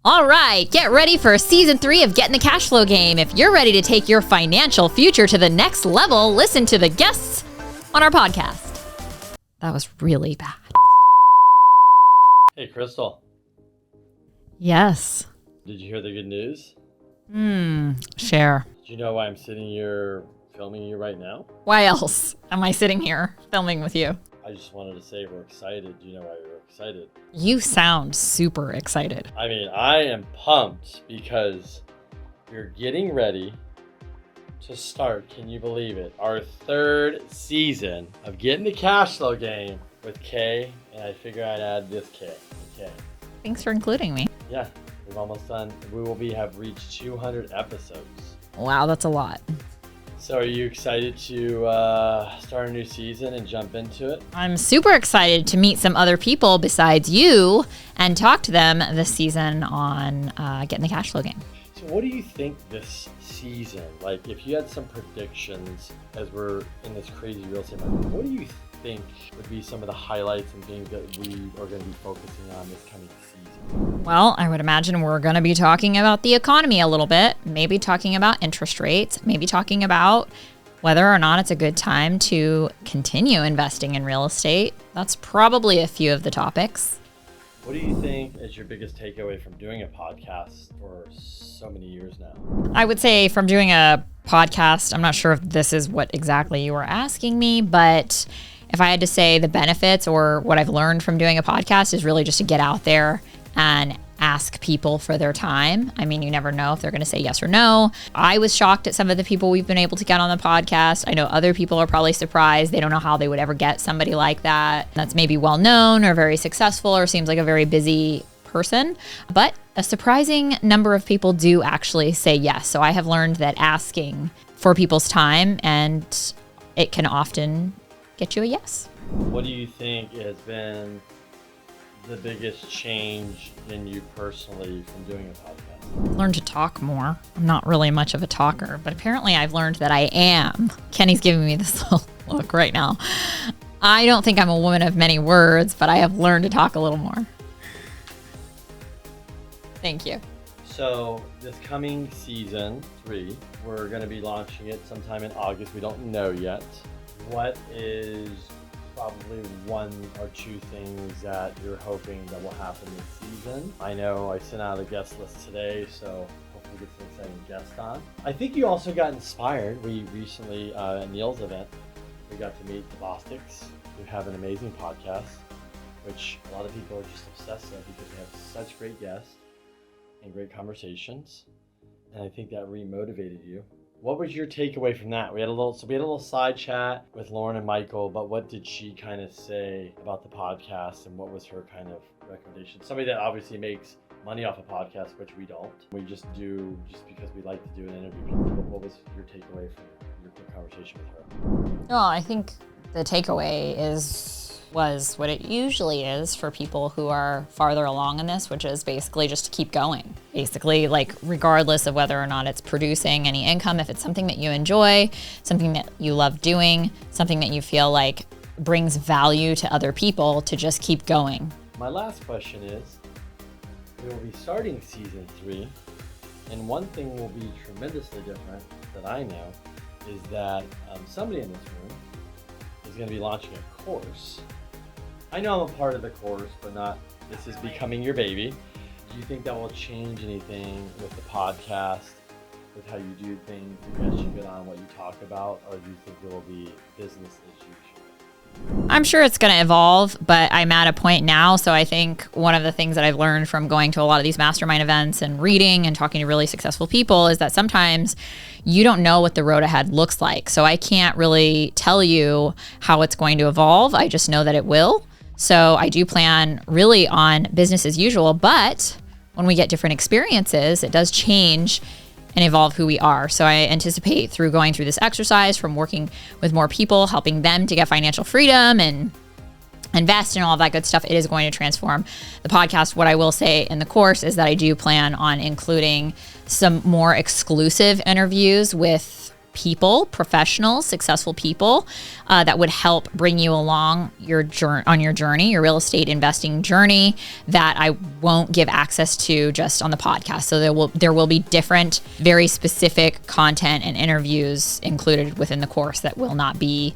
All right, get ready for season 3 of Get in the Cash Flow Game. If you're ready to take your financial future to the next level, listen to the guests on our podcast. That was really bad. Hey, Krystle. Yes. Did you hear the good news? Share. Did you know why I'm sitting here filming you right now? Why else am I sitting here filming with you? I just wanted to say we're excited. Do you know why we're excited? You sound super excited. I mean, I am pumped because we're getting ready to start, can you believe it, our 3rd season of Get in the Cash Flow Game with Kay, and I figure I'd add this Kay. Thanks for including me. Yeah, we've almost done. We will have reached 200 episodes. Wow, that's a lot. So are you excited to start a new season and jump into it? I'm super excited to meet some other people besides you and talk to them this season on Get in the Cash Flow Game. So what do you think this season, like if you had some predictions as we're in this crazy real estate market, what do you think would be some of the highlights and things that we are going to be focusing on this coming season? Well, I would imagine we're going to be talking about the economy a little bit, maybe talking about interest rates, maybe talking about whether or not it's a good time to continue investing in real estate. That's probably a few of the topics. What do you think is your biggest takeaway from doing a podcast for so many years now? I would say from doing a podcast, I'm not sure if this is what exactly you were asking me, but if I had to say the benefits or what I've learned from doing a podcast is really just to get out there and ask people for their time. I mean, you never know if they're going to say yes or no. I was shocked at some of the people we've been able to get on the podcast. I know other people are probably surprised. They don't know how they would ever get somebody like that that's maybe well known or very successful or seems like a very busy person. But a surprising number of people do actually say yes. So I have learned that asking for people's time, and it can often get you a yes. What do you think has been the biggest change in you personally from doing a podcast? Learn to talk more. I'm not really much of a talker, but apparently I've learned that I am. Kenny's giving me this little look right now. I don't think I'm a woman of many words, but I have learned to talk a little more. Thank you. So this coming season 3, we're going to be launching it sometime in August. We don't know yet. What is probably 1 or 2 things that you're hoping that will happen this season? I know I sent out a guest list today, so hopefully get some exciting guests on. I think you also got inspired. We recently, at Neil's event, we got to meet the Bostics, who have an amazing podcast, which a lot of people are just obsessed with because they have such great guests and great conversations. And I think that re-motivated you. What was your takeaway from that? We had a little side chat with Lauren and Michael, but what did she kind of say about the podcast and what was her kind of recommendation? Somebody that obviously makes money off a podcast, which we don't. We just do just because we like to do an interview. What was your takeaway from your quick conversation with her? Well, I think the takeaway was what it usually is for people who are farther along in this, which is basically just to keep going. Basically, like regardless of whether or not it's producing any income, if it's something that you enjoy, something that you love doing, something that you feel like brings value to other people, to just keep going. My last question is, we will be starting season 3, and one thing will be tremendously different that I know is that somebody in this room is going to be launching a course. I know I'm a part of the course, but not, this is becoming your baby. Do you think that will change anything with the podcast, with how you do things? You guys should get on what you talk about, or do you think it will be business as usual? I'm sure it's going to evolve, but I'm at a point now. So I think one of the things that I've learned from going to a lot of these mastermind events and reading and talking to really successful people is that sometimes you don't know what the road ahead looks like. So I can't really tell you how it's going to evolve. I just know that it will. So I do plan really on business as usual, but when we get different experiences, it does change and evolve who we are. So I anticipate through going through this exercise, from working with more people, helping them to get financial freedom and invest and all of that good stuff, it is going to transform the podcast. What I will say in the course is that I do plan on including some more exclusive interviews with people, professionals, successful people that would help bring you along your journey, your real estate investing journey, that I won't give access to just on the podcast. So there will be different, very specific content and interviews included within the course that will not be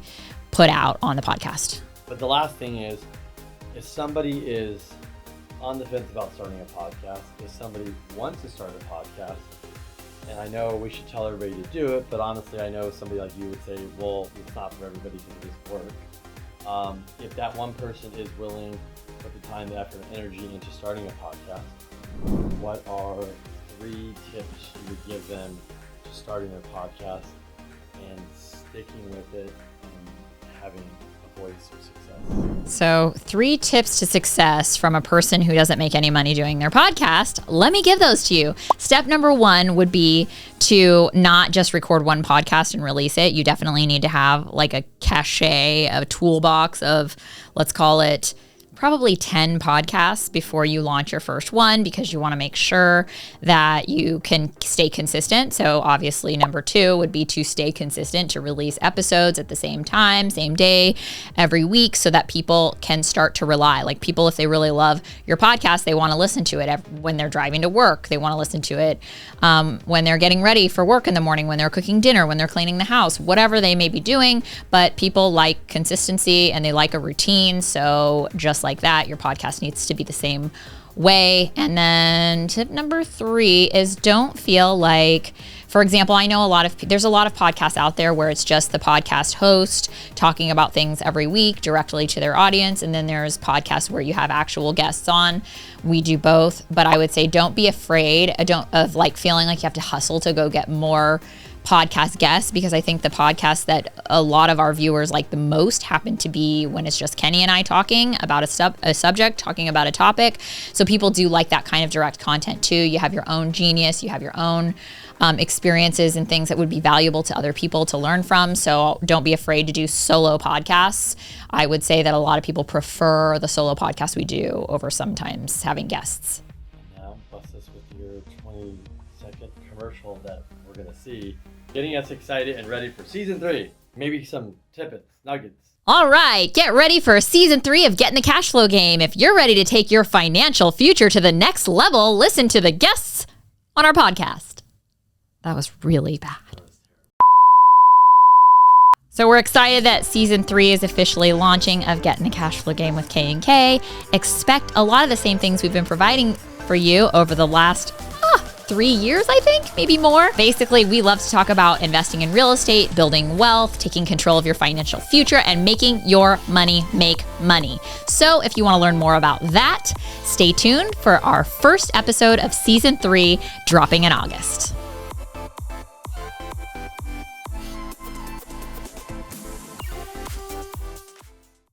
put out on the podcast. But the last thing is, if somebody is on the fence about starting a podcast, if somebody wants to start a podcast, and I know we should tell everybody to do it, but honestly, I know somebody like you would say, well, it's not for everybody because it is work. If that one person is willing to put the time, effort, and energy into starting a podcast, what are 3 tips you would give them to starting their podcast and sticking with it and having a voice of success? So 3 tips to success from a person who doesn't make any money doing their podcast. Let me give those to you. Step number 1 would be to not just record one podcast and release it. You definitely need to have like a cache, a toolbox of, let's call it, probably 10 podcasts before you launch your first one, because you want to make sure that you can stay consistent. So obviously number 2 would be to stay consistent, to release episodes at the same time, same day, every week, so that people can start to rely. Like people, if they really love your podcast, they want to listen to it when they're driving to work. They want to listen to it when they're getting ready for work in the morning, when they're cooking dinner, when they're cleaning the house, whatever they may be doing. But people like consistency and they like a routine. So just like that, your podcast needs to be the same way. And then tip number 3 is don't feel like, for example, I know there's a lot of podcasts out there where it's just the podcast host talking about things every week directly to their audience. And then there's podcasts where you have actual guests on. We do both, but I would say don't be afraid of like feeling like you have to hustle to go get more podcast guests, because I think the podcasts that a lot of our viewers like the most happen to be when it's just Kenny and I talking about a subject, talking about a topic. So people do like that kind of direct content too. You have your own genius, you have your own experiences and things that would be valuable to other people to learn from. So don't be afraid to do solo podcasts. I would say that a lot of people prefer the solo podcasts we do over sometimes having guests. Now, bust this with your 20-second commercial that we're going to see, getting us excited and ready for season 3. Maybe some tidbits, nuggets. All right, get ready for season 3 of Get in the Cash Flow Game. If you're ready to take your financial future to the next level, listen to the guests on our podcast. That was really bad. So we're excited that season 3 is officially launching of Get in the Cash Flow Game with K&K. Expect a lot of the same things we've been providing for you over the last 3 years, I think, maybe more. Basically, we love to talk about investing in real estate, building wealth, taking control of your financial future, and making your money make money. So if you want to learn more about that, stay tuned for our first episode of season 3 dropping in August.